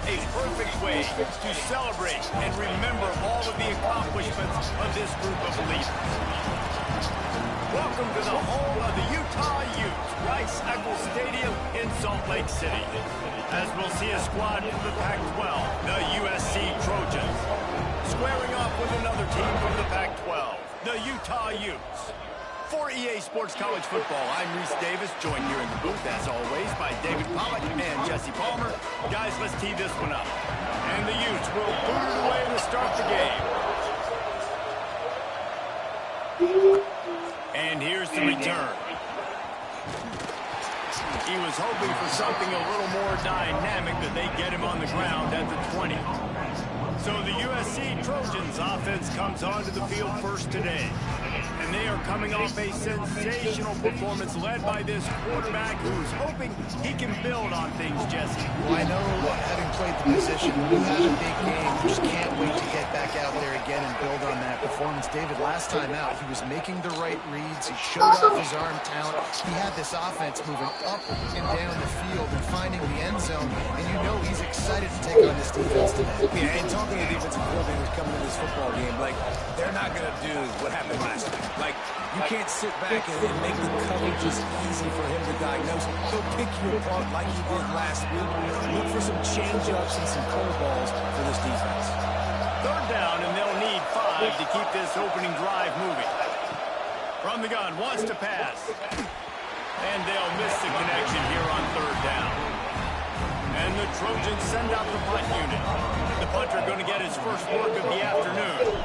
a perfect way to celebrate and remember all of the accomplishments of this group of leaders. Welcome to the home of the Utah Utes, Rice-Eccles Stadium in Salt Lake City. As we'll see a squad from the Pac-12, the USC Trojans, squaring off with another team from the Pac-12, the Utah Utes. For EA Sports College Football, I'm Reese Davis, joined here in the booth, as always, by David Pollock and Jesse Palmer. Guys, let's tee this one up. And the Utes will boot it away to start the game. And here's the return. He was hoping for something a little more dynamic, but they get him on the ground at the 20. So the USC Trojans offense comes onto the field first today. And they are coming off a sensational performance led by this quarterback who's hoping he can build on things, Jesse. Well, I know, having played the position, when you have a big game, you just can't wait to get back out there again and build on that performance. David, last time out, he was making the right reads. He showed off his arm talent. He had this offense moving up and down the field and finding the end zone. And you know he's excited to take on this defense today. Yeah, and talking to defensive coordinators coming to this football game, like, they're not going to do what happened last week. Like, you can't sit back and make the coverage just easy for him to diagnose. He'll pick you apart like he did last week. Look for some change-ups and some curveballs for this defense. Third down, and they'll need 5 to keep this opening drive moving. From the gun, wants to pass. And they'll miss the connection here on third down. And the Trojans send out the punt unit. The punter going to get his first work of the afternoon.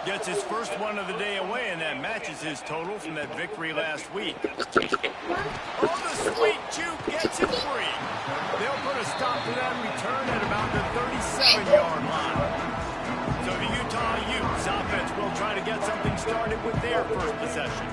Gets his first one of the day away, and that matches his total from that victory last week. Oh, the sweet juke gets him free. They'll put a stop to that return at about the 37-yard line. So the Utah Utes offense will try to get something started with their first possession.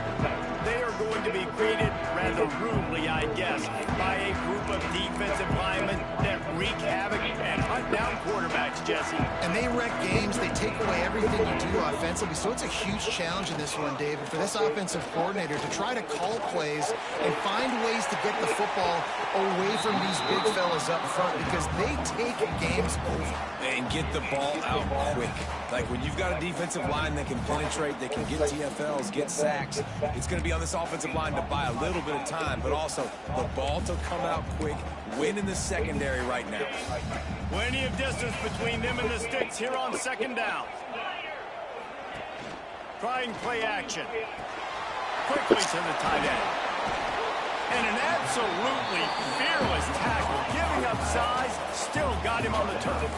They are going to be greeted rather rudely, I guess, by a group of defensive linemen that wreak havoc and hunt down quarterbacks, Jesse. And they wreck games. They take away everything you do offensively. So it's a huge challenge in this one, David, for this offensive coordinator to try to call plays and find ways to get the football away from these big fellas up front, because they take games over. And get the ball out quick. Like, when you've got a defensive line that can penetrate, that can get TFLs, get sacks, it's going to be on this offensive line to buy a little bit of time, but also the ball to come out quick, win in the secondary right now. Plenty of distance between them and the sticks here on second down. Trying play action. Quickly to the tight end. And an absolutely fearless tackle, giving up size, still got him on the turf.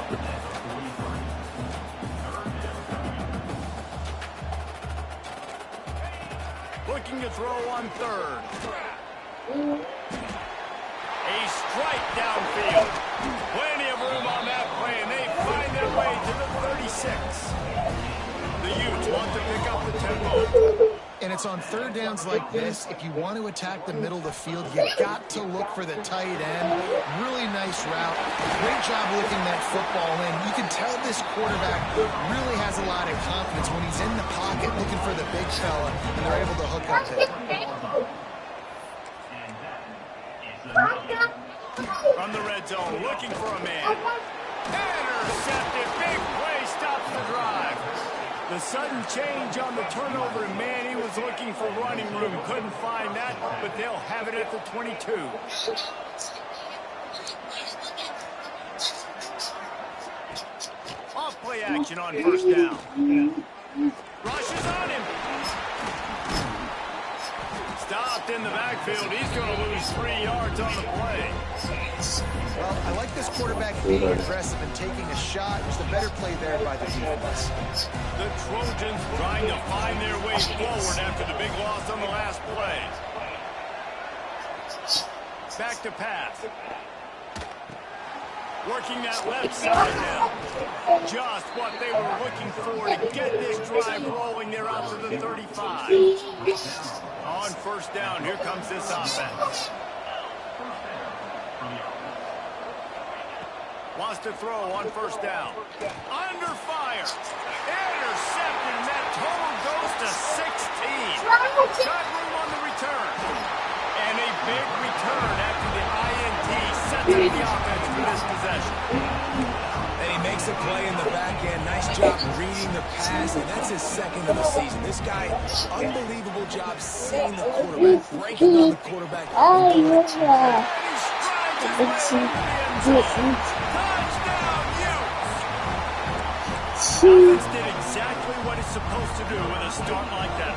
Looking to throw on third. A strike downfield. Plenty of room on that play, and they find their way to the 36. The Utes want to pick up the tempo. And it's on third downs like this, if you want to attack the middle of the field, you got to look for the tight end. Really nice route. Great job looking that football in. You can tell this quarterback really has a lot of confidence when he's in the pocket looking for the big fella, and they're able to hook up there. From the red zone, looking for a man. Intercepted. Big play stops the drive. The sudden change on the turnover, and man, he was looking for running room. Couldn't find that, but they'll have it at the 22. Off play action on first down. Rushes on him. Stopped in the backfield. He's going to lose 3 yards on the play. Well, I like this quarterback being aggressive and taking a shot. It was the better play there by the defense. The Trojans trying to find their way forward after the big loss on the last play. Back to pass. Working that left side now. Just what they were looking for to get this drive rolling. They're out to the 35. On first down, here comes this offense. Wants to throw on first down. Under fire. Intercepted, and that total goes to 16. Got room on the return. And a big return after the INT sets take the offense for this possession. And he makes a play in the back end. Nice job reading the pass, and that's his second of the season. This guy, unbelievable job seeing the quarterback, breaking on the quarterback. And he strides his way into the end zone. Touchdown, Utes! Offense did exactly what it's supposed to do with a start like that.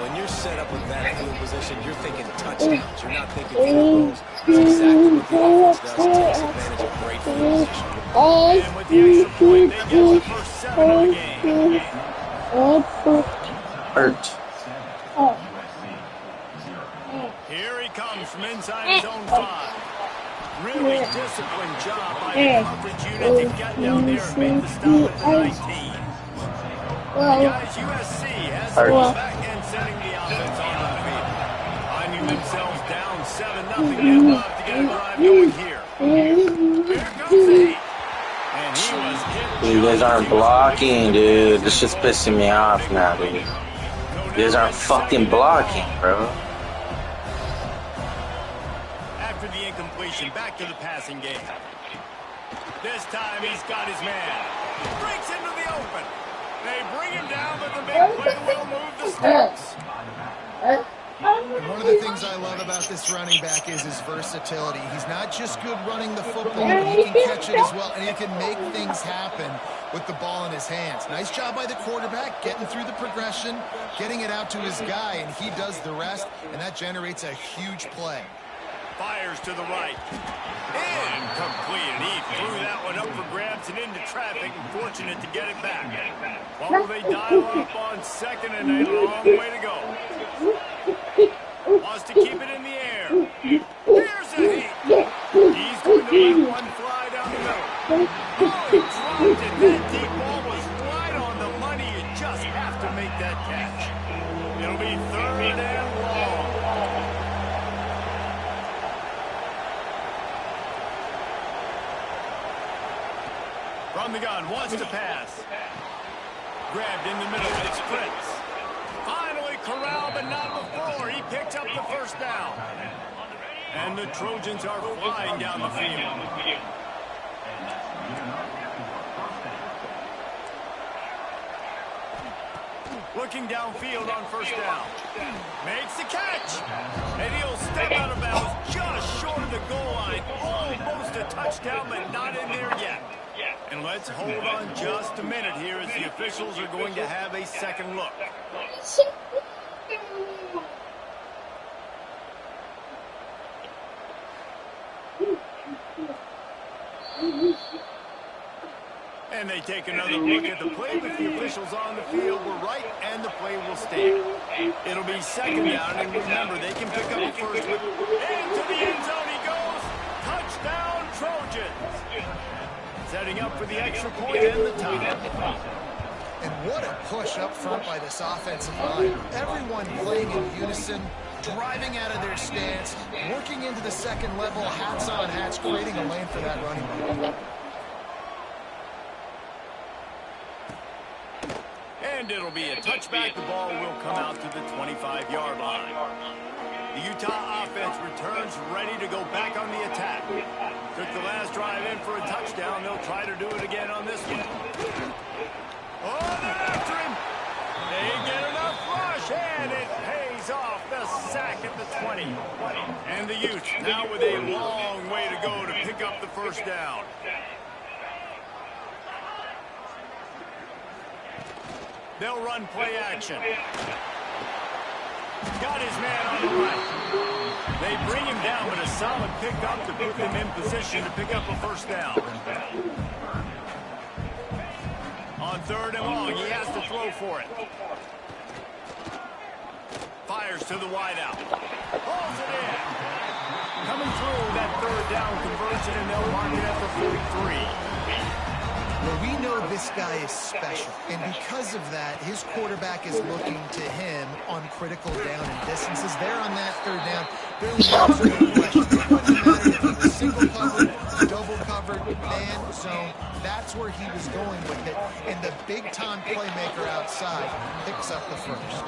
When you're set up with that field position, you're thinking touchdowns. You're not thinking field goals. It's exactly what the offense does. It takes advantage of great field position. And with the extra point, they get the first 7 of the game. Hurt. Here he comes from inside his own 5. Really disciplined job by the coverage unit to get down there and make the stop at the 19. Guys, USC has the ball back and sending the offense onto the field. Finding themselves down 7-0. They'd love to get a drive going here. Here comes the heat. And he was hit. You guys aren't blocking, dude. This shit's pissing me off now, dude. You guys aren't fucking blocking, bro. After the incompletion, back to the passing game. This time he's got his man. Breaks into the open. They bring him down, but the big play will move the sticks. And one of the things I love about this running back is his versatility. He's not just good running the football, but he can catch it as well, and he can make things happen with the ball in his hands. Nice job by the quarterback, getting through the progression, getting it out to his guy, and he does the rest, and that generates a huge play. Fires to the right. Incomplete. And he threw that one up for grabs and into traffic, and fortunate to get it back. What will they dial up on second, and a long way to go. Wants to keep it in the air. Here's a heat. He's going to let one fly down the middle. Oh, he dropped it. That deep ball was right on the money. You just have to make that catch. It'll be 3rd and long. From the gun, wants to pass. Grabbed in the middle, it sprints. Finally corralled, but not before. He picked up the first down. And the Trojans are flying down the field. Looking downfield on first down. Makes the catch. And he'll step out of bounds just short of the goal line. Almost a touchdown, but not in there yet. And let's hold on just a minute here as the officials are going to have a second look. And they take another look at the play, but the officials on the field were right, and the play will stand. It'll be 2nd down, and remember, they can pick up the first with. Into the end zone he goes. Touchdown, Trojans. Setting up for the extra point and the tie. And what a push up front by this offensive line. Everyone playing in unison, driving out of their stance, working into the second level, hats on hats, creating a lane for that running back. And it'll be a touchback. The ball will come out to the 25-yard line. The Utah offense returns ready to go back on the attack. Took the last drive in for a touchdown. They'll try to do it again on this one. Oh, they're after him. They get enough rush, and it pays off. The sack at the 20. And the Utes now with a long way to go to pick up the first down. They'll run play action. Got his man on the right. They bring him down, but a solid pickup to put them in position to pick up a first down. On 3rd and long, he has to throw for it. Fires to the wideout. Pulls it in. Coming through that 3rd down conversion, and they'll mark it at the 43. Well, we know this guy is special, and because of that, his quarterback is looking to him on critical down and distances. There on that 3rd down, there was no question. It doesn't matter if he was single covered, double covered, man zone. That's where he was going with it, and the big-time playmaker outside picks up the first.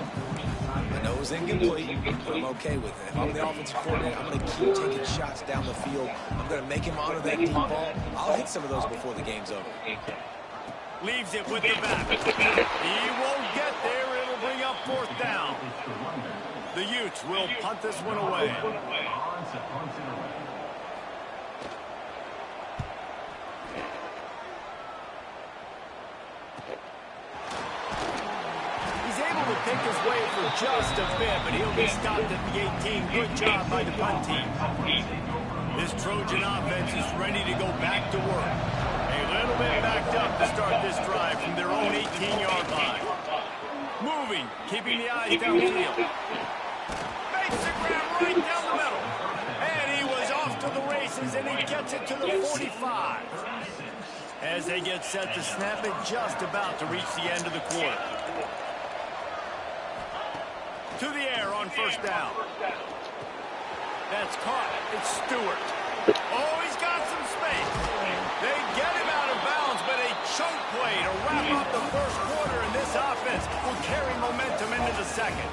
And know it was incomplete, but I'm okay with it. If I'm the offensive coordinator, I'm going to keep taking shots down the field. I'm going to make him honor that deep ball. I'll hit some of those before the game's over. Leaves it with the back. He won't get there. It'll bring up 4th down. The Utes will punt this one away. Pick his way for just a bit, but he'll be stopped at the 18. Good job by the punt team. This Trojan offense is ready to go back to work. A little bit backed up to start this drive from their own 18-yard line. Moving, keeping the eyes downfield. Makes the grab right down the middle. And he was off to the races, and he gets it to the 45. As they get set to snap it, just about to reach the end of the quarter. To the air on 1st down. That's caught. It's Stewart. Oh, he's got some space. They get him out of bounds, but a choke play to wrap up the 1st quarter, and this offense will carry momentum into the 2nd.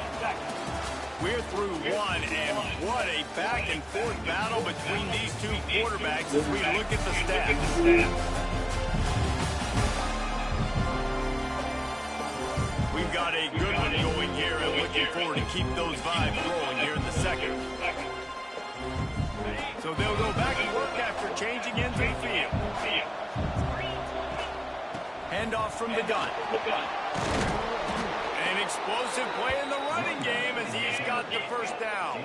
We're through 1, and what a back-and-forth battle between these two quarterbacks as we look at the stats. We've got a good one going here and looking forward to keep those vibes rolling here in the 2nd. So they'll go back and work after changing into the field. Handoff from the gun. An explosive play in the running game as he's got the 1st down.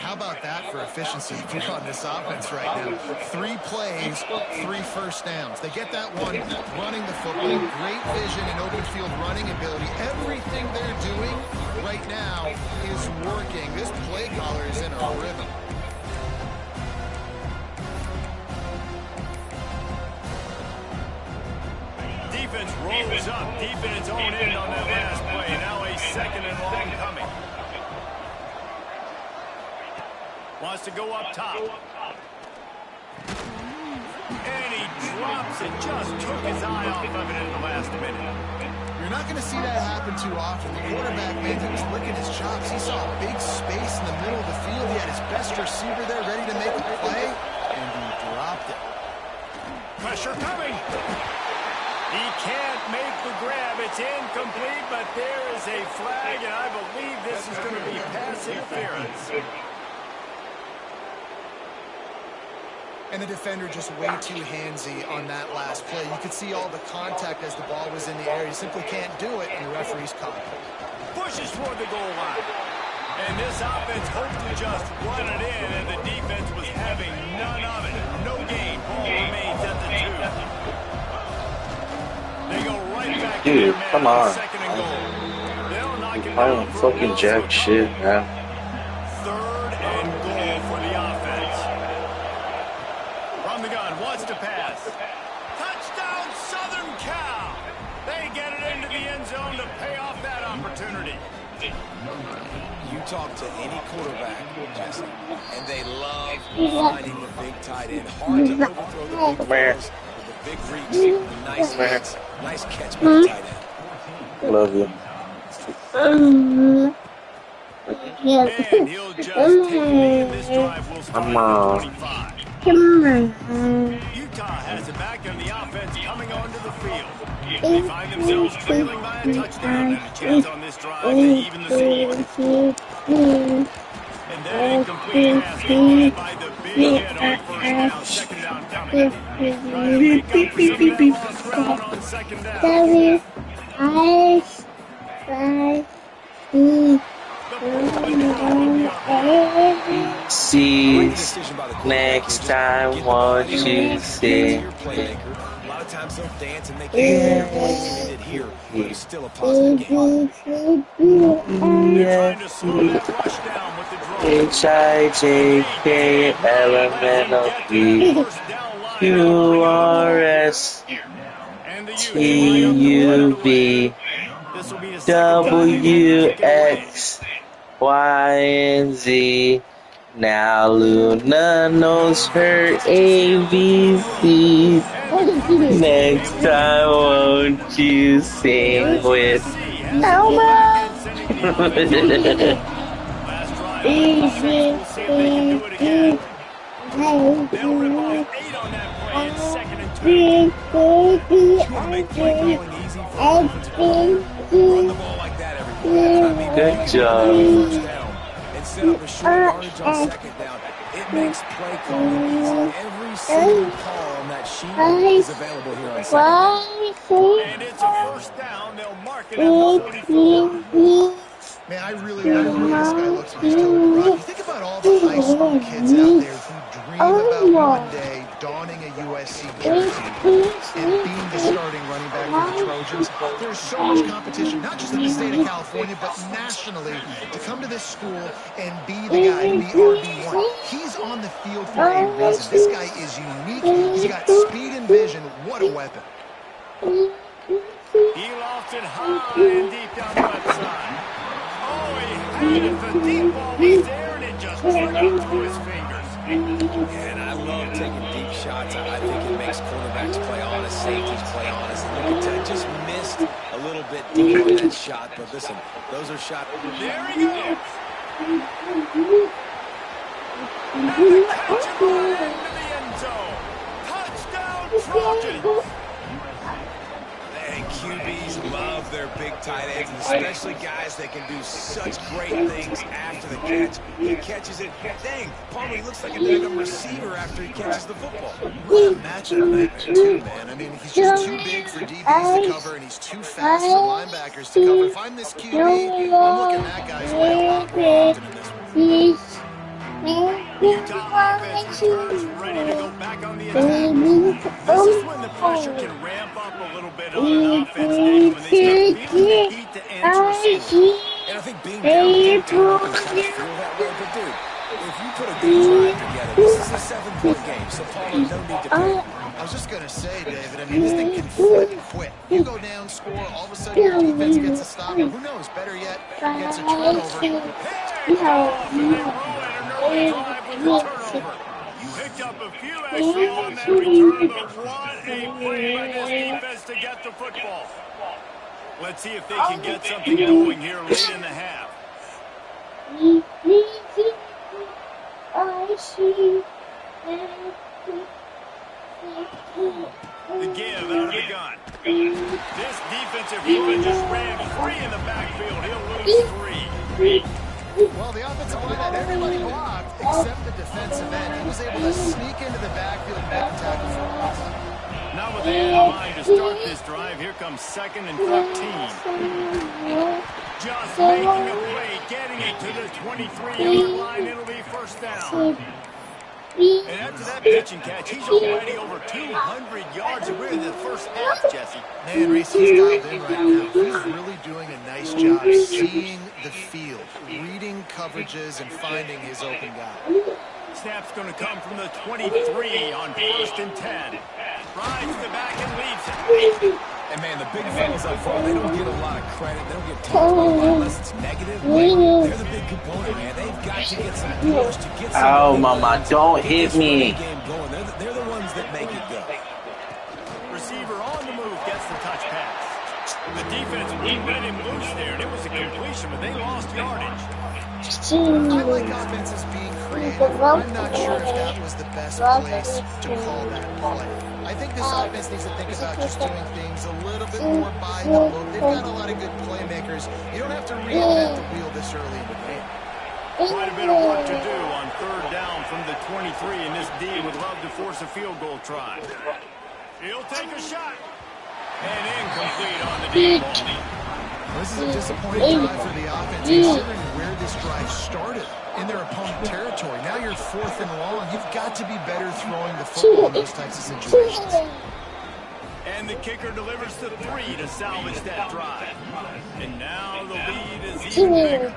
How about that for efficiency on this offense right now? 3 plays, 3 first downs. They get that one running the football. Great vision and open field running ability. Everything they're doing right now is working. This play caller is in a rhythm. Defense rolls up deep in its own end on that last play. Now a 2nd and long coming. Wants to go up top. And he drops it. Just took his eye off of it in the last minute. You're not going to see that happen too often. The quarterback, man, he was licking his chops. He saw a big space in the middle of the field. He had his best receiver there ready to make a play, and he dropped it. Pressure coming. He can't make the grab. It's incomplete, but there is a flag, and I believe this is going to be pass interference. And the defender just way too handsy on that last play. You could see all the contact as the ball was in the air. You simply can't do it, and the referee's caught it. Pushes toward the goal line. And this offense hoped to just run it in, and the defense was having none of it. No gain. Ball remains at the 2. They go right back to Dude, their man come on. 2nd and goal. They'll knock it I down don't for a fucking Bills jack first. shit, man. 3rd and goal for the offense. From the gun, wants to pass. Touchdown, Southern Cal. They get it into the end zone to pay off that opportunity. You talk to any quarterback, Jesse, and they love finding the big tight end. Hard to overthrow the big throws, the big reach, the nice hits, nice catch by the tight end. Love you. And he'll just take the knee, and this drive will start at 25. Utah has it back, and the offense coming onto the field. They find themselves trailing by a touchdown, and a chance on this drive to even the score. And that incomplete pass caught by the big hit on 1st down, 2nd down coming. Trying to make up for some of that lost ground on 2nd down. Sees next time what you say. A lot of times they'll dance and make it plays than they did here, but it's still a positive game. Trying to slow that rush down with the draw. H-I-J-K L-M-N-O-P Q-R-S T-U-V W-X Y-and-Z. Now Luna knows her ABC. Next time won't you sing with Elmo? the offense. Last drive, we'll see if they can do it again. They'll rip off 8 on that play. It's 2nd and 2. You want to make play calling easy for an offensive coordinator? Run the ball like that every play. I mean, Good job. first down and set up a short yardage on 2nd down. It makes play calling easy. Every single call on that sheet is available here on 2nd down. And it's a first down. They'll mark it at the 44. Man, I really like the way this guy looks when he's toting the rock. You think about all the high school kids out there who dream about one day donning a USC jersey and being the starting running back for the Trojans. There's so much competition, not just in the state of California, but nationally, to come to this school and be the guy, be RB1. He's on the field for a reason. This guy is unique. He's got speed and vision. What a weapon. He lost it high and deep down the left side. Oh, he had it. The deep ball was there, and it just trickled through his fingers. And I love taking deep shots. I think it makes quarterbacks play honest, safeties play honest. And look at that, just missed a little bit deep on that shot. But listen, those are shots. There he goes. And the catch and run into the end zone. Touchdown, Trojans. And QBs love their big tight ends, and especially guys that can do such great things after the catch. He catches it. Dang, Palmer, he looks like a daggum receiver after he catches the football. What a matchup nightmare, too, man. I mean, he's just too big for DBs to cover, and he's too fast for linebackers to cover. If I'm this QB, I'm looking at that guy's way a lot more often in this one. Utah offense returns ready to go back on the attack. This is when the pressure can ramp up a little bit on an offense, Dave, when they start feeling the heat to answer score. And I think being down big time can kind of feel that way. But, dude, if you put a good drive together, this is a 7-point game, so Palmer, no need to panic. I was just going to say, David, I mean, this thing can flip quick. You go down, score, all of a sudden your defense gets a stop, or who knows, better yet, gets a turnover. Hey, off, and they roll it, and early drive with a turnover. Picked up a few extra on that return, but what a play by this defense to get the football. Let's see if they can get something going here late in the half. The give out of the gun. This defensive front just ran free in the backfield. He'll lose 3. Well, the offensive line had everybody blocked except the defensive end. He was able to sneak into the backfield and make a tackle for a loss. Now with the end in mind to start this drive, here comes 2nd and 13. Just making a play, getting it to the 23-yard line. It'll be first down. And after that pitch and catch, he's already over 200 yards, and we're in the first half, Jesse. Man, Reese, he's dialed in right now. He's really doing a nice job seeing the field, reading coverages, and finding his open guy. Snap's going to come from the 23 on 1st and 10. Rides to the back and leaves it. And, man, the big fellas up front, they don't get a lot of credit. They don't get talked about unless it's negative. They're the big component, man. They've got to get some push to get some... Oh, mama, don't hit me. They're the ones that make it go. Receiver on the move gets the touch pass. The defense wouldn't let him loose there, and it was a completion, but they lost yardage. I like offenses being creative. I'm not sure if that was the best place to call that play. I think this offense needs to think about just doing things a little bit more by the book. They've got a lot of good playmakers. You don't have to reinvent the wheel this early in the game. Quite a bit of work to do on 3rd down from the 23, and this D would love to force a field goal try. He'll take a shot. And incomplete on the deep ball. This is a disappointing drive for the offense, considering where this drive started in their opponent territory. Now you're 4th and long. You've got to be better throwing the football in those types of situations. And the kicker delivers the 3 to salvage that drive. And now the lead is even bigger.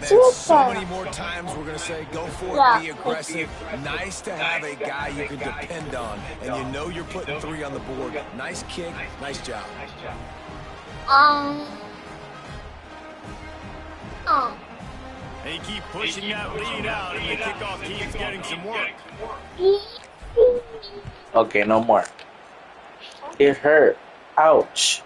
Man, so many more times we're going to say, go for it, be aggressive. Nice to have a guy you can depend on, and you know you're putting 3 on the board. Nice kick, nice job. They keep pushing that lead out, and the kickoff keeps getting some work. Okay, no more. It hurt. Ouch.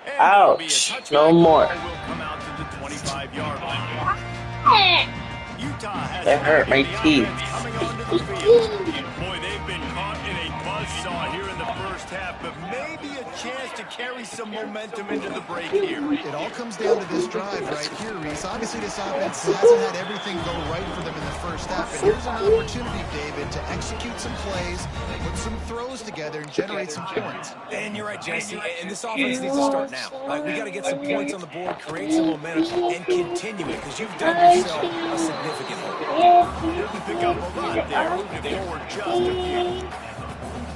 And it'll be a Ouch. touchback No more. ball will come out to the 25-yard line. Utah has That hurt my the teeth. offense coming onto the field. Boy, they've been caught in a buzzsaw here in the first half, but maybe a chance to carry some momentum into the break here. It all comes down to this drive right here, Reese. Obviously, this offense hasn't had everything go right for them in the first half, and here's an opportunity, David, to execute some plays, put some throws together, and generate some points. And you're right, Jesse, and this offense needs to start now. Like, we got to get some points on the board, create some momentum, and continue it, because you've done yourself a significant hole. Didn't pick up a lot there, moving forward just a few.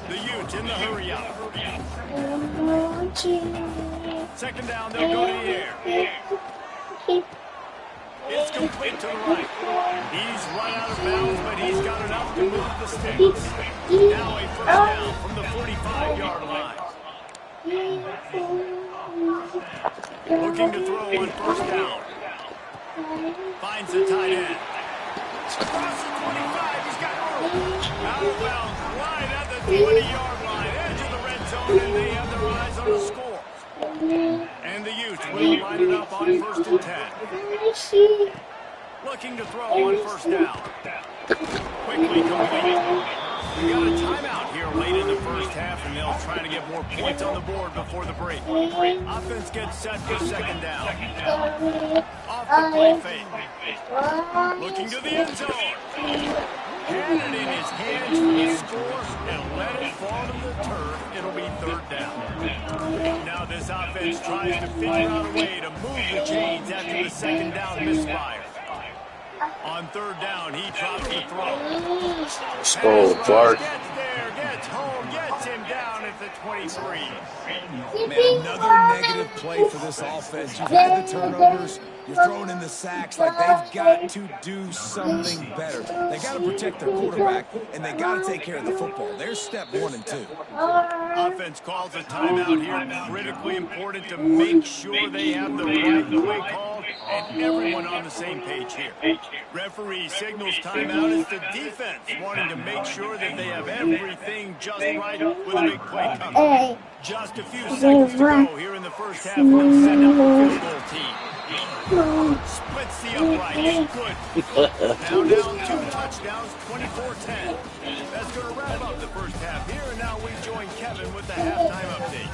The Utes in the hurry up. Second down, they'll go to the air. It's complete to the right. He's right out of bounds, but he's got enough to move the sticks. Now a first down from the 45-yard line. Looking to throw on first down. Finds the tight end. Across the 25, he's got room. Out of bounds, right at the 20-yard line, edge of the red zone, and they have their eyes on the score. And the Utes will line it up on first and 10. Looking to throw on first down. Quickly complete. We got a timeout here late in the first half, and they'll try to get more points on the board before the break. Offense gets set for second down. Off the play fake. Looking to the end zone. Had it in his hands for the score and let it fall to the turf. It'll be third down. Now this offense tries to figure out a way to move the chains after the second down misfire. On third down, he drops the throw. Let's go, Clark. Gets there, gets home, gets him down at the 23. Man, another negative play for this offense. You've had the turnovers. You're throwing in the sacks. Like, they've got to do something better. They got to protect their quarterback, and they got to take care of the football. There's step 1 and 2. Offense calls a timeout here. Critically important to make sure they have the right play called and everyone on the same page here. Referee signals timeout as the defense wanting to make sure that they have everything just right with a big play coming. Just a few seconds to go here in the first half. We'll send up the field goal team. Splits the uprights. Good. Now down 2 touchdowns, 24-10. That's going to wrap up the first half here, and now we join Kevin with the halftime update.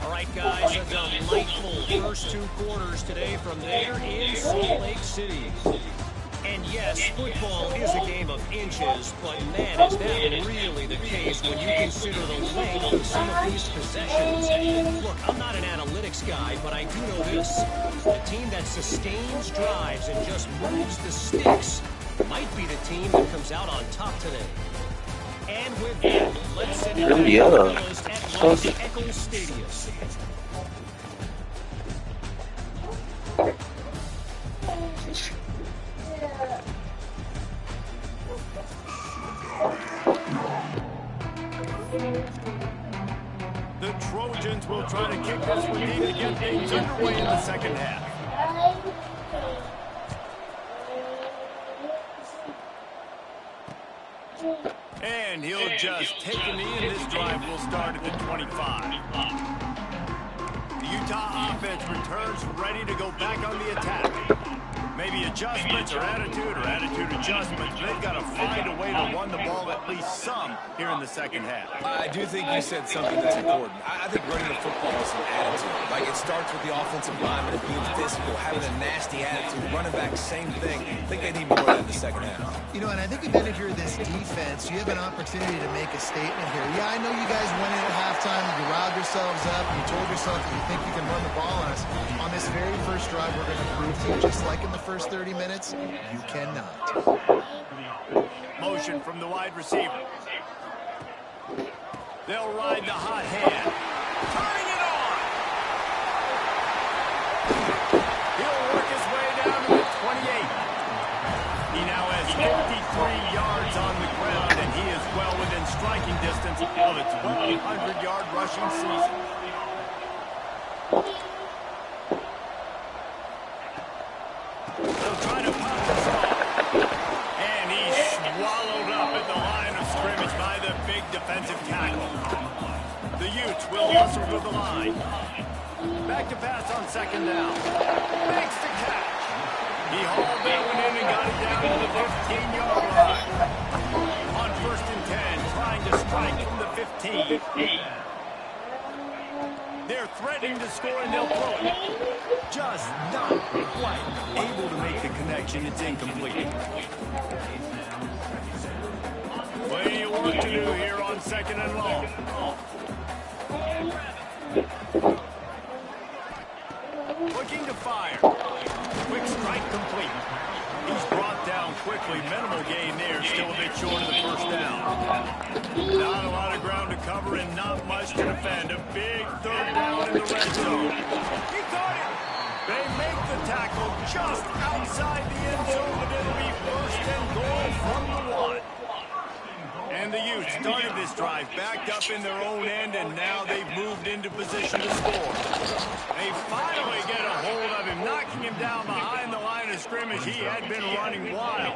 All right, guys, a delightful first 2 quarters today from there in Salt Lake City. And yes, football is a game of inches, but man, is that really the case when you consider the length of some of these possessions. Look, I'm not an analytics guy, but I do know this. The team that sustains drives and just moves the sticks might be the team that comes out on top today. And with that, let's send it back to the fellas at Los Eccles Stadium. The Trojans will try to kick this one deep to get things underway in the second half. And he'll just take a knee, and this drive will start at the 25. The Utah offense returns ready to go back on the attack. Maybe adjustments or attitude adjustments. They've got to find a way to run the ball at least some here in the second half. I do think you said something that's important. I think running the football is an attitude. Like, it starts with the offensive lineman of being physical, having a nasty attitude. Running back, same thing. I think they need more of that in the second half. You know, and I think even if you're this defense, you have an opportunity to make a statement here. Yeah, I know you guys went in at halftime, you riled yourselves up, you told yourself that you think you can run the ball on us. On this very first drive, we're going to prove to you, just like in the first 30 minutes, you cannot. Motion from the wide receiver. They'll ride the hot hand. Turning it on. He'll work his way down to the 28. He now has 53 yards on the ground, and he is well within striking distance of a 1,200-yard rushing season. They'll try to pop this off. And he's swallowed up at the line of scrimmage by the big defensive tackle. The Utes will hustle to the line. Back to pass on second down. Makes the catch. He hauled that one in and got it down to the 15-yard line. On 1st and 10, trying to strike from the 15. They're threatening to score, and they'll throw it. Just not quite able to make the connection. It's incomplete. Plenty of work to do here on 2nd and long. Looking to fire. Quick strike complete. He's brought down quickly. Minimal gain there. Still a bit short of the 1st down. Not a lot of ground to cover and not much to defend. A big 3rd down in the red zone. He caught it. They make the tackle just outside the end zone, but it'll be 1st and goal from the 1. And the Utes started this drive backed up in their own end, and now they've moved into position to score. They finally get a hold of him, knocking him down behind the line of scrimmage. He had been running wild.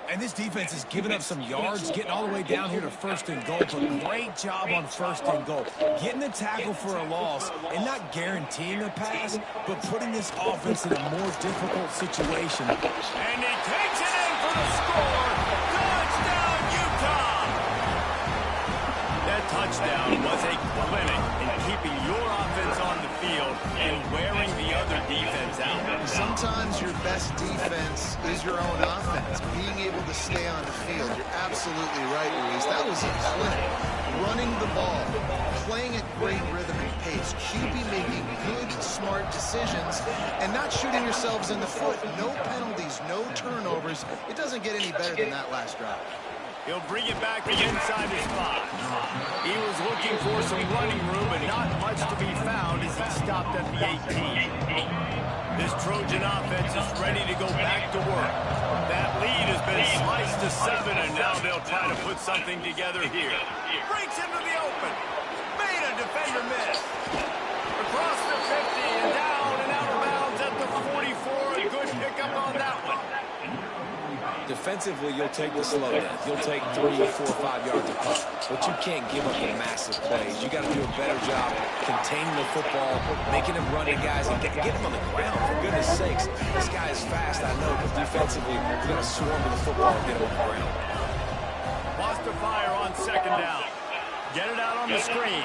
And this defense is giving up some yards, getting all the way down here to 1st and goal, but great job on 1st and goal. Getting the tackle for a loss and not guaranteeing a pass, but putting this offense in a more difficult situation. And he takes it in for the score. Touchdown, Utah! That touchdown was a clinic in keeping your offense on the field and wearing the other defense out. Sometimes your best defense is your own offense. Being able to stay on the field, you're absolutely right, Luis. That was a clinic. Running the ball, playing at great rhythm and pace, QB making good, smart decisions, and not shooting yourselves in the foot. No penalties, no turnovers. It doesn't get any better than that last drive. He'll bring it back to inside his spot. He was looking for some running room, but not much to be found as he stopped at the 18. This Trojan offense is ready to go back to work. That lead has been sliced to 7, and now they'll try to put something together here. Breaks into the open. Made a defender miss. Across the 50 and down and out of bounds at the 44. A good pickup on that one. Defensively, you'll take the slow down. You'll take 3, 4, 5 yards of punt, but you can't give up the massive plays. You got to do a better job containing the football, making him run to guys, and get him on the ground. For goodness sakes, this guy is fast, I know, but defensively, you got to swarm with the football and get him on the ground. Wants to fire on 2nd down. Get it out on the screen.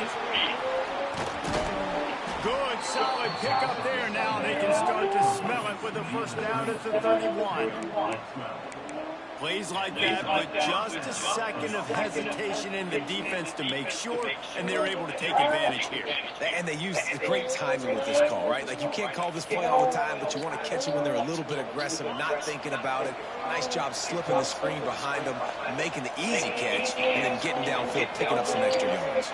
Good, solid pickup there. Now they can start to smell it with a 1st down at the 31. Plays like that, but just a second of hesitation in the defense to make sure, and they're able to take advantage here. And they use great timing with this call, right? Like, you can't call this play all the time, but you want to catch them when they're a little bit aggressive, not thinking about it. Nice job slipping the screen behind them, making the easy catch, and then getting downfield, picking up some extra yards.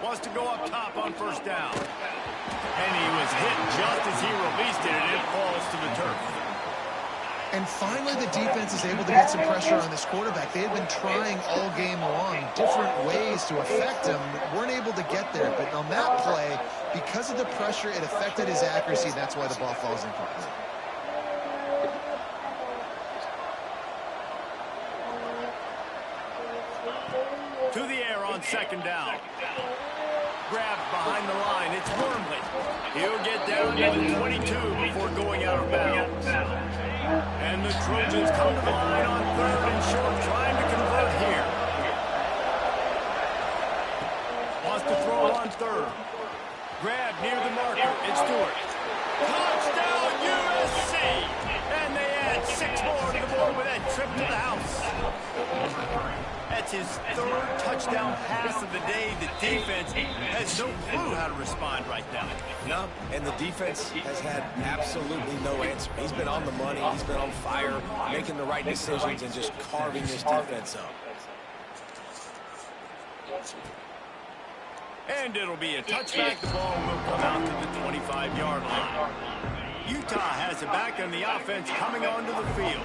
Wants to go up top on 1st down. And he was hit just as he released it, and it falls to the turf. And finally, the defense is able to get some pressure on this quarterback. They had been trying all game long different ways to affect him, weren't able to get there. But on that play, because of the pressure, it affected his accuracy. That's why the ball falls incomplete. To the air on 2nd down. Grabbed behind the line. It's Wormley. He'll get down to the 22 before going out of bounds. And the Trojans come to the line on 3rd and short, trying to convert here. Wants to throw on 3rd. Grab near the marker. It's Stewart. Touchdown, USC! And they add 6 more to the board with that trip to the house. That's his 3rd touchdown pass of the day. The defense has no clue how to respond right now. No, and the defense has had absolutely no answer. He's been on the money. He's been on fire, making the right decisions and just carving this defense up. And it'll be a touchback. The ball will come out to the 25-yard line. Utah has it back on the offense coming onto the field.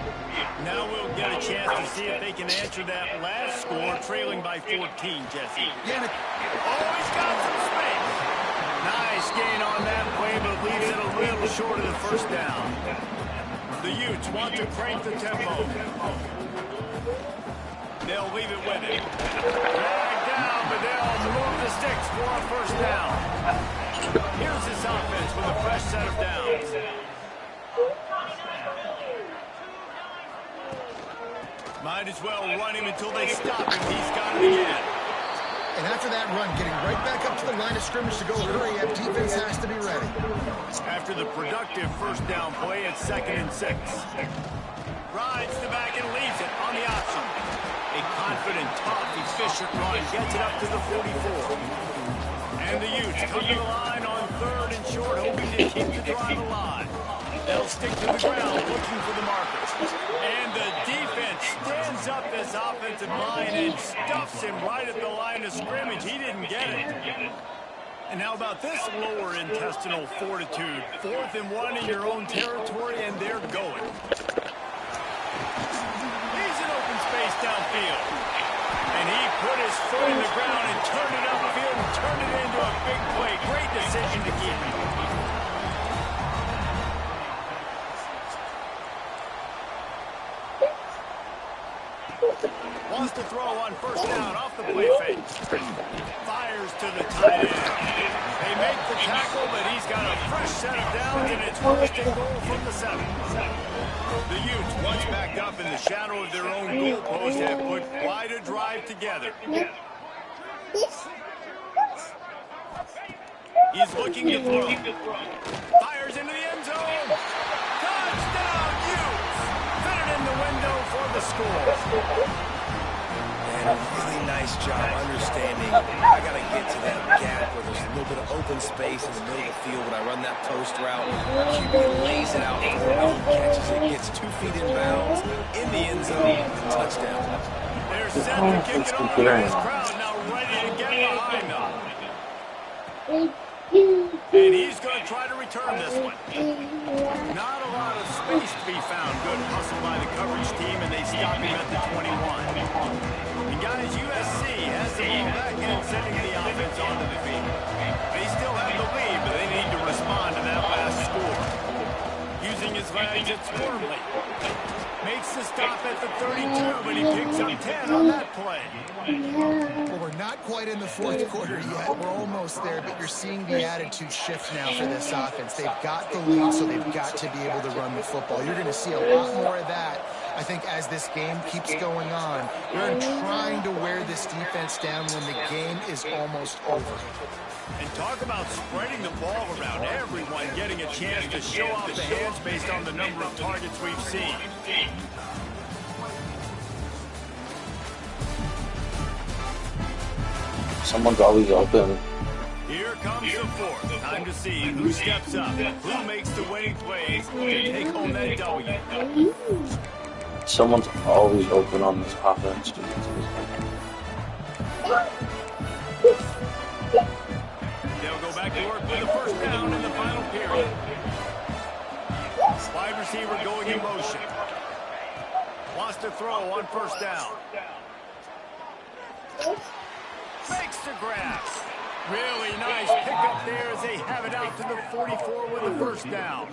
Now we'll get a chance to see if they can answer that last score, trailing by 14, Jesse. Yeah, Always got some space. Nice gain on that play, but leaves it a little short of the 1st down. The Utes want to crank the tempo. They'll leave it with it. Dragged down but they'll move the sticks for a first down. Here's this offense with a fresh set of downs. Might as well run him until they stop him. He's got it again. And after that run, getting right back up to the line of scrimmage to go hurry up, defense has to be ready. After the productive first down play, it's 2nd and 6. Rides the back and leaves it on the option. A confident, tough, efficient run gets it up to the 44. And the Utes come to the line on 3rd and short, hoping to keep the drive alive. They'll stick to the ground, looking for the markers. And the defense stands up this offensive line and stuffs him right at the line of scrimmage. He didn't get it. And how about this lower intestinal fortitude? 4th and 1 in your own territory, and they're going. He's in open space downfield. And he put his foot in the ground and turned it upfield and turned it into a big play. Great decision to keep him. Wants to throw on first down off the play fake. Fires to the tight end. They make the tackle, but he's got a fresh set of downs, and it's 1st and goal from the 7. The Utes, once backed up in the shadow of their own goalpost, have put quite a drive together. He's looking to throw. Fires into the end zone. Touchdown, Utes! Fit it in the window for the score. And a really nice job understanding I got to get to that gap where there's a little bit of open space in the middle of the field when I run that post route. QB lays it out for him, catches it, gets 2 feet in bounds, in the end zone, touchdown. They're set to kick it off with this crowd now ready to get behind them. And he's going to try to return this one. Not a lot of space to be found. Good hustle by the coverage team, and they stop him at the 21. Guys, USC has the ball back and sending the offense onto the field. They still have the lead, but they need to respond to that last score. Using his legs, it's Wormley. Makes the stop at the 32, but he picks up 10 on that play. Well, we're not quite in the 4th quarter yet. We're almost there, but you're seeing the attitude shift now for this offense. They've got the lead, so they've got to be able to run the football. You're going to see a lot more of that, I think, as this game keeps going on. They're trying to wear this defense down when the game is almost over. And talk about spreading the ball around. Everyone getting a chance to show off the hands based on the number of targets we've seen. Someone's always open. Here comes the 4th. Time to see who steps up, who makes the winning plays to take home that W. Someone's always open on this offense. They'll go back to work with the first down in the final period. Wide receiver going in motion. Wants to throw on first down. Makes the grab. Really nice pickup there as they have it out to the 44 with the first down.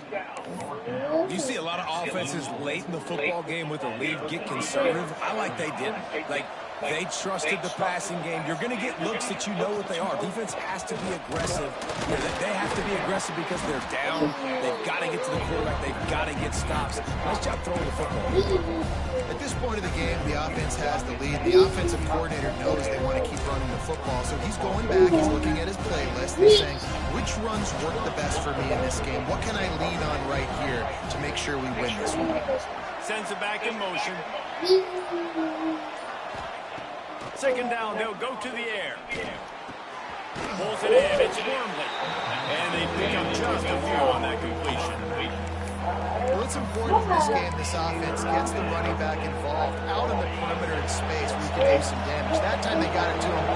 You see a lot of offenses late in the football game with a lead get conservative. I like they didn't. Like, they trusted the passing game. You're going to get looks that you know what they are. Defense has to be aggressive. They have to be aggressive because they're down. They've got to get to the quarterback. They've got to get stops. Nice job throwing the football. At this point of the game, the offense has the lead. The offensive coordinator knows they want to keep running the football. So he's going back. He's looking at his playlist. He's saying, which runs work the best for me in this game? What can I lean on right here to make sure we win this one? Sends it back in motion. 2nd down, they'll go to the air. Pulls it in, it's Wormley. And they pick up just a few on that completion. Well, it's important in this game this offense gets the running back involved out on the perimeter in space where you can do some damage. That time they got it to him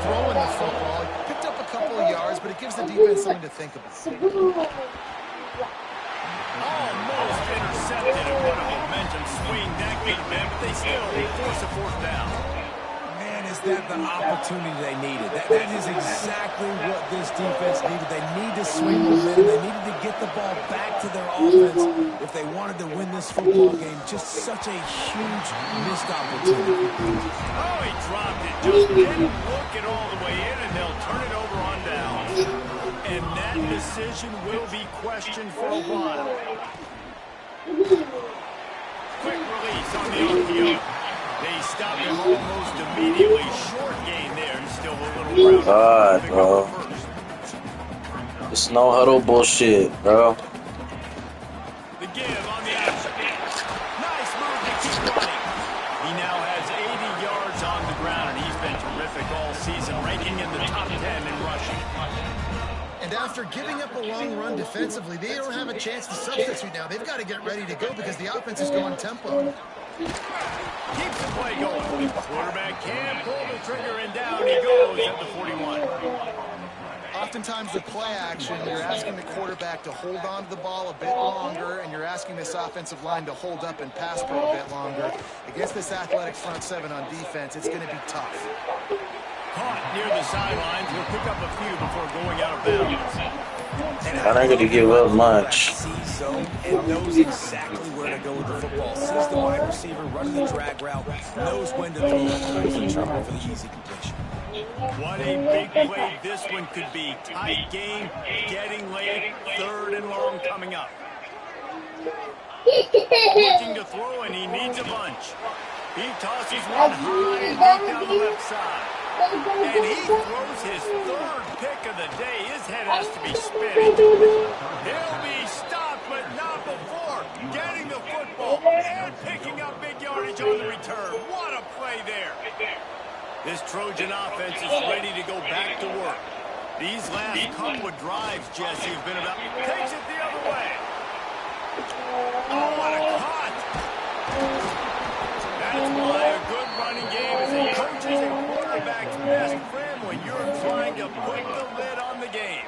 throwing the football. He picked up a couple of yards, but it gives the defense something to think about. Almost intercepted, and what a momentum swing that could have been, but they still force a 4th down. Man, as that the opportunity they needed? That is exactly what this defense needed. They need to swing momentum. They needed to get the ball back to their offense if they wanted to win this football game. Just such a huge missed opportunity. Oh, he dropped it. Just didn't look it all the way in, and they'll turn it over on down. And that decision will be questioned for a while. Quick release on the RPO. They stop him almost immediately. Short gain there, and still a little ground. God, bro. It's no huddle bullshit, bro. The give on the outside. Nice move to keep running. He now has 80 yards on the ground, and he's been terrific all season, ranking in the top 10 in rushing. And after giving up a long run defensively, they don't have a chance to substitute now. They've got to get ready to go because the offense is going tempo. Keeps the play going. Quarterback can pull the trigger, and down he goes at the 41. Oftentimes with play action, you're asking the quarterback to hold on to the ball a bit longer, and you're asking this offensive line to hold up and pass pro a bit longer. Against this athletic front seven on defense, it's going to be tough. Caught near the sidelines. He'll pick up a few before going out of bounds. I'm not going to give up much. Sees zone and knows exactly where to go with the football. Sees the wide receiver running the drag route, knows when to throw the trouble for the easy completion. What a big play this one could be. Tight game, getting late, 3rd and long coming up. Looking to throw, and he needs a bunch. He tosses one high and deep down the left side. And he throws his 3rd pick of the day. His head has to be spinning. He'll be stopped, but not before getting the football and picking up big yardage on the return. What a play there. This Trojan offense is ready to go back to work. These last couple of drives, Jesse, have been about... Takes it the other way. Oh, what a cut. That's why a good running game is a coach's and quarterback's best friend when you're trying to put the lid on the game.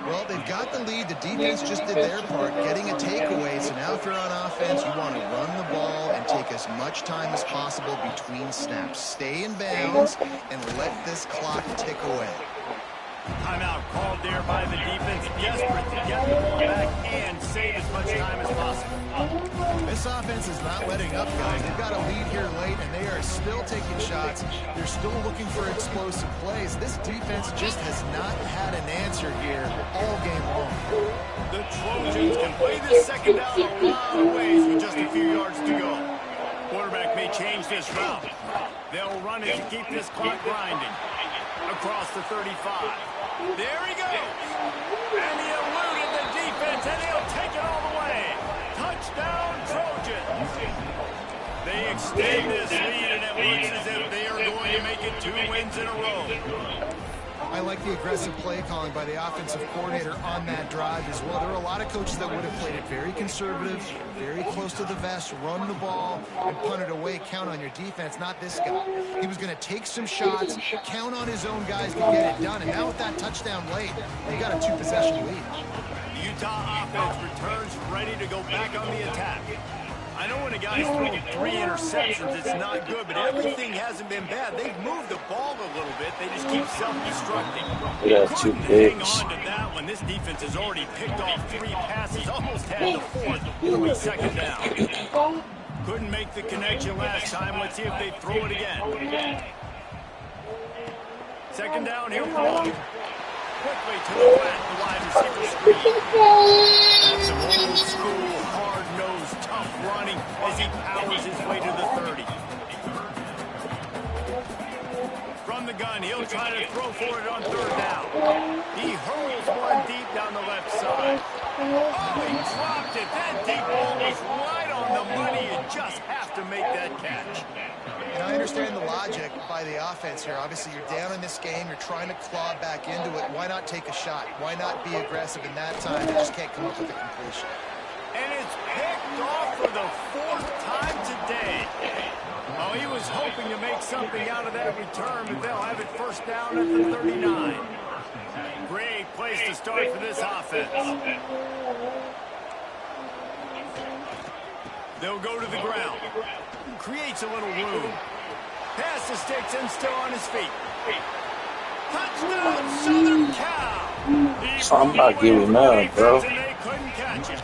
Well, they've got the lead. The defense just did their part, getting a takeaway. So now if you're on offense, you want to run the ball and take as much time as possible between snaps. Stay in bounds and let this clock tick away. Timeout called there by the defense, desperate to get the ball back and save as much time as possible. This offense is not letting up, guys. They've got a lead here late, and they are still taking shots. They're still looking for explosive plays. This defense just has not had an answer here all game long. The Trojans can play this second down a lot of ways with just a few yards to go. Quarterback may change this route. They'll run it to keep this clock grinding. Across the 35. There he goes. And he eluded the defense, and he'll take it all the way. Touchdown, Trojans. They extend this lead, and it looks as if they are going to make it 2 wins in a row. I like the aggressive play calling by the offensive coordinator on that drive as well. There are a lot of coaches that would have played it very conservative, very close to the vest, run the ball, and punt it away, count on your defense. Not this guy. He was going to take some shots, count on his own guys to get it done. And now with that touchdown late, they got a 2-possession lead. The Utah offense returns ready to go back on the attack. I know when a guy's throwing 3 interceptions, it's not good, but everything hasn't been bad. They've moved the ball a little bit. They just keep self-destructing. We got 2 picks. Hang on to that one. This defense has already picked off 3 passes, almost had the 4th. It'll be second down. Couldn't make the connection last time. Let's see if they throw it again. Second down, here we go. Quickly to the flat, the wide receiver screen. That's some old school, hard-nosed, tough running as he powers his way to the 30. From the gun, he'll try to throw for it on 3rd down. He hurls one deep down the left side. Oh, he dropped it. That deep ball was right on the money. You just have to make that catch. And I understand the logic by the offense here. Obviously, you're down in this game. You're trying to claw back into it. Why not take a shot? Why not be aggressive in that time? They just can't come up with a completion. And it's picked off for the 4th time today. Oh, he was hoping to make something out of that return, but they'll have it first down at the 39. Great place to start for this offense. They'll go to the ground. Creates a little room. Pass the sticks and still on his feet. Touchdown, Southern Cal. So I'm about to give him up, bro. And they couldn't catch it.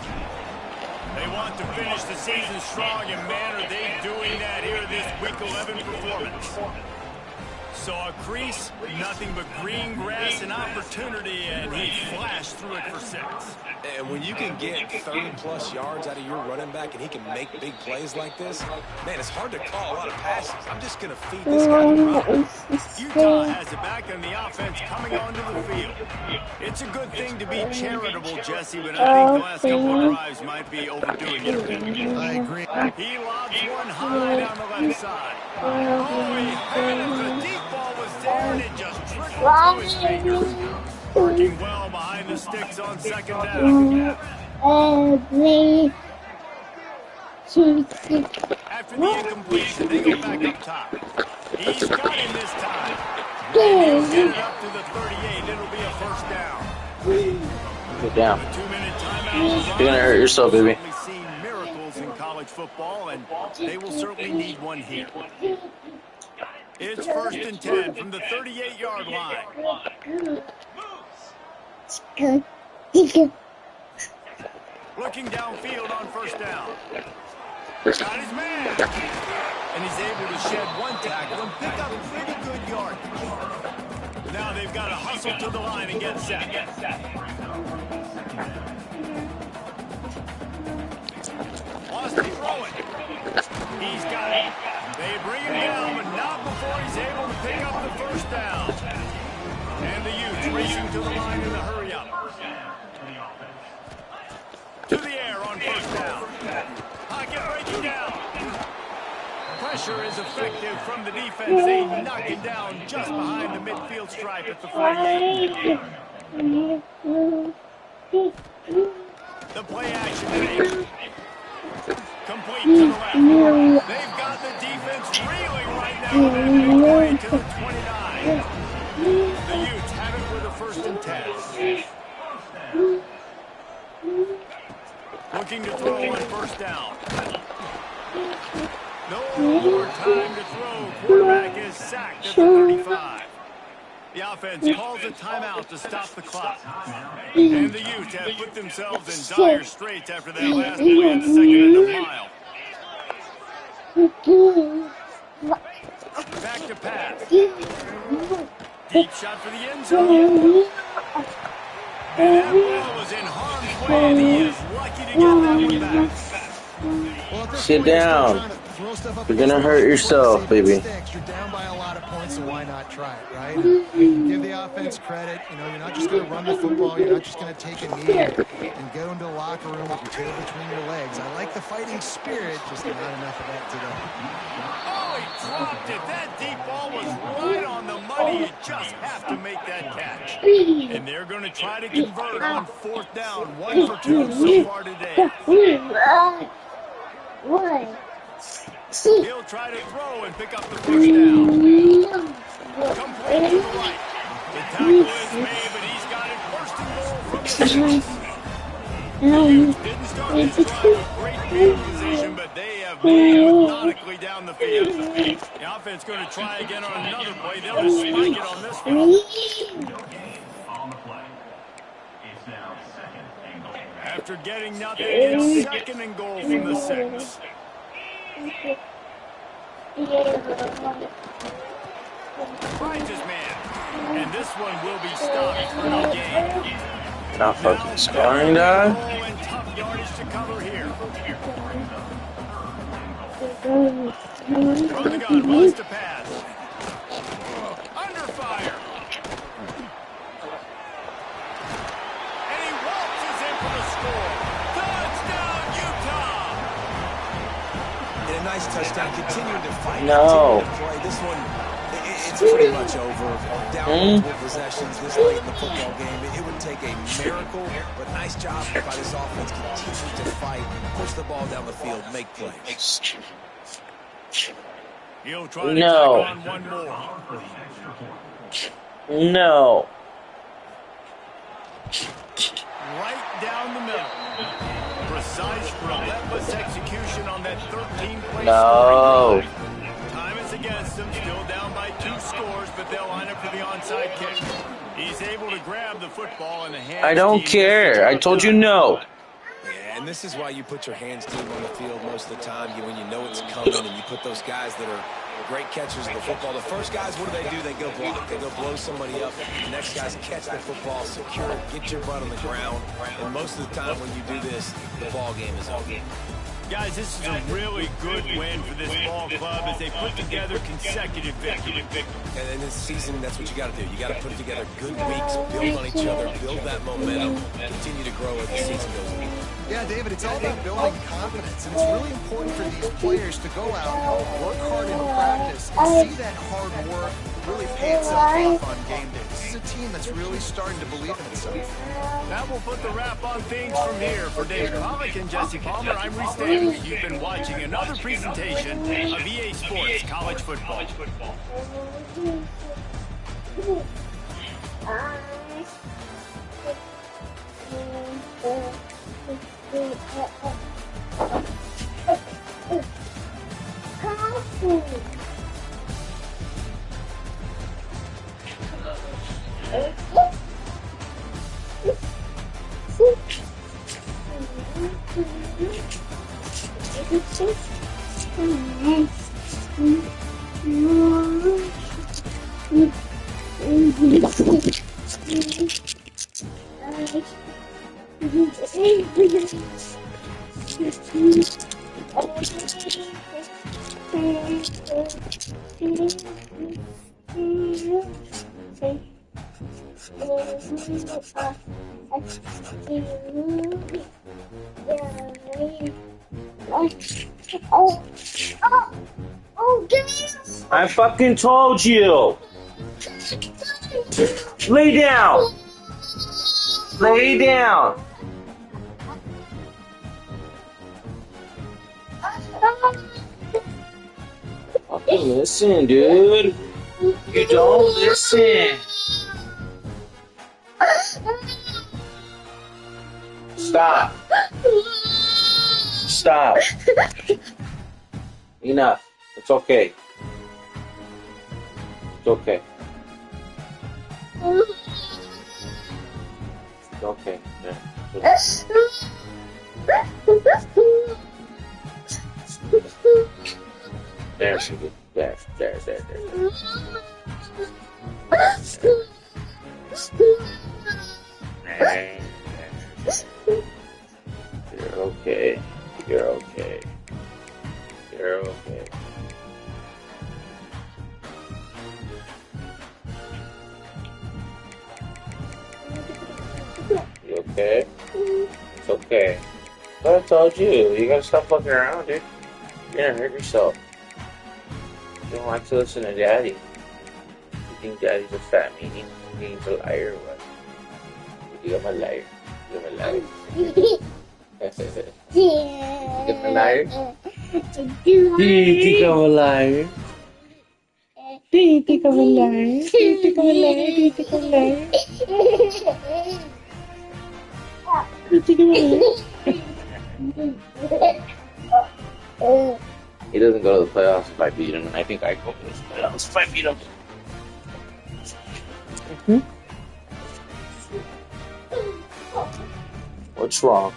They want to finish the season strong, and man, are they doing that here in this Week 11 performance. So a crease, nothing but green grass and opportunity, and he flashed through it for 6. And when you can get 30-plus yards out of your running back and he can make big plays like this, man, it's hard to call a lot of passes. I'm just going to feed this guy the rock. Utah has it back in the offense coming onto the field. It's a good thing to be charitable, Jesse, but I think the last couple of drives might be overdoing it. I agree. He lobs one high down the left side. Oh, he had it. The deep ball was there, and it just trickled through his fingers. Working well behind the sticks on second down. After the incompletion, they go back up top. He's got him this time. And he'll get it up to the 38. It'll be a first down. Get down. 2-minute timeout. You're gonna hurt yourself, baby. We've seen miracles in college football, and they will certainly need one here. It's 1st and 10 from the 38-yard line. Looking downfield on first down. Got his man. And he's able to shed one tackle and pick up pretty good yardage. Now they've got to hustle to the line and get set. Lost to throw it. He's got it. They bring him down, but not before he's able to pick up the first down. And the Utes racing to the line in a hurry up. To the air on first down. Pocket breaking down. Pressure is effective from the defense. They knock him down just behind the midfield stripe at the 48. The play action fake. Complete to the left. They've got the defense reeling right now. And they make their way to the 29. The Utes have it with a 1st and 10. Looking to throw on first down. No more time to throw. Quarterback is sacked at the 35. The offense calls a timeout to stop the clock. And the Utes have put themselves in dire straits after that last play at 2nd and a mile. Back to pass. Deep shot for the end zone. And that ball was in harm's way, and he is lucky to get that one back. Well, Sit down. You're gonna hurt yourself, baby. You're down by a lot of points, so why not try it, right? Give the offense credit. You know, you're not just going to run the football. You're not just going to take a knee and go into the locker room with your tail between your legs. I like the fighting spirit, just not enough of that today. Oh, he dropped it. That deep ball was right on the money. You just have to make that catch. And they're going to try to convert on 4th down. 1 for 2 so far today. He'll try to throw and pick up the first down. Complete to the right. The tackle is made, but he's got it 1st and goal from the 6. The Utes didn't start this drive with great field position, but they have moved methodically down the field. The offense going to try again on another play. They'll just spike it on this one. After getting nothing, it's 2nd and goal from the 6. Finds his man. And this one will be stopped for no gain. Not fucking scoring, dog. And tough yardage to cover here. From the gun, runs to pass. Under fire. And he waltzes in for the score. Touchdown, Utah. And a nice touchdown, continuing to fight. No. Continuing to play. This one, it's pretty much over. Down multiple possessions this late in the football game. It would take a miracle, but nice job by this offense. Continue to fight, push the ball down the field, make plays. He'll try to tack on one more. No. Right down the middle. Precise, relentless execution on that 13-play No. scoring drive. Time is against them, still down by 2 scores, but they'll line up for the onside kick. He's able to grab the football in the hands. I don't care. I told you no. Yeah, and this is why you put your hands team on the field most of the time. When you know it's coming and you put those guys that are great catchers of the football. The first guys, what do? They go block. They go blow somebody up. The next guys catch the football, secure it, get your butt on the ground. And most of the time when you do this, the ball game is over. Guys, this is a really good win for this ball club as they put together consecutive victories. And in this season, that's what you got to do. You got to put together good weeks, build on each other, build that momentum, continue to grow as the season goes on. Yeah, David, it's all about building confidence, and it's really important for these players to go out, work hard in practice, and see that hard work really pay itself off on game day. This is a team that's really starting to believe in itself. That will put the wrap on things from here. For David Pollock and Jesse Palmer, I'm Reese Davis. You've been watching another presentation of EA Sports College Football. I fucking told you. Lay down. Lay down. Fucking listen, dude. You don't listen. Stop. Stop. Enough. It's okay. It's okay. It's okay. Yeah, it's okay. There she is. There. You're okay. You're okay. You're okay. You okay? It's okay. But I told you, you gotta stop fucking around, dude. You're gonna hurt yourself. You don't like to listen to Daddy. You think Daddy's a fat meanie? You think he's a liar or what? You think I'm a liar? You think I'm a liar? You think I'm a liar? Do you think I'm a liar? Do you think I'm a liar? Do you think I'm a liar? Do you think I'm a liar? Do you think I'm a liar? He doesn't go to the playoffs if I beat him, and I think I go to the playoffs if I beat him. What's wrong?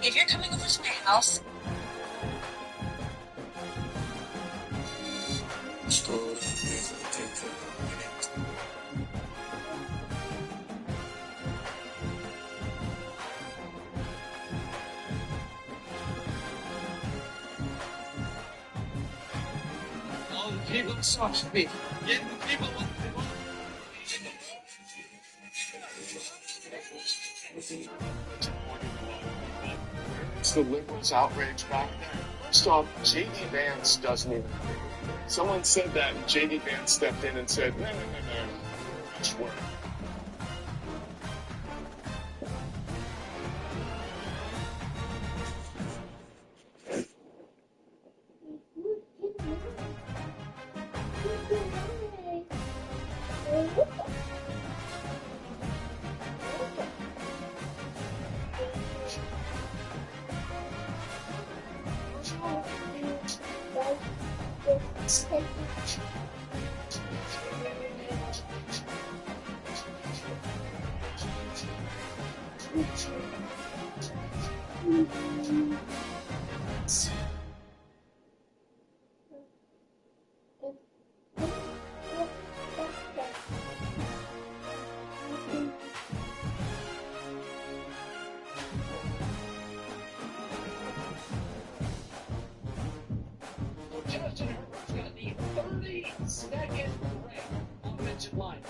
If you're coming over to my house, all the people saw me. Get the people what they want. It's the liberals' outrage back there. First off, J.D. Vance doesn't even. Someone said that, and J.D. Vance stepped in and said, no. Much work. Justin Herbert's got the 32nd ranked offensive line.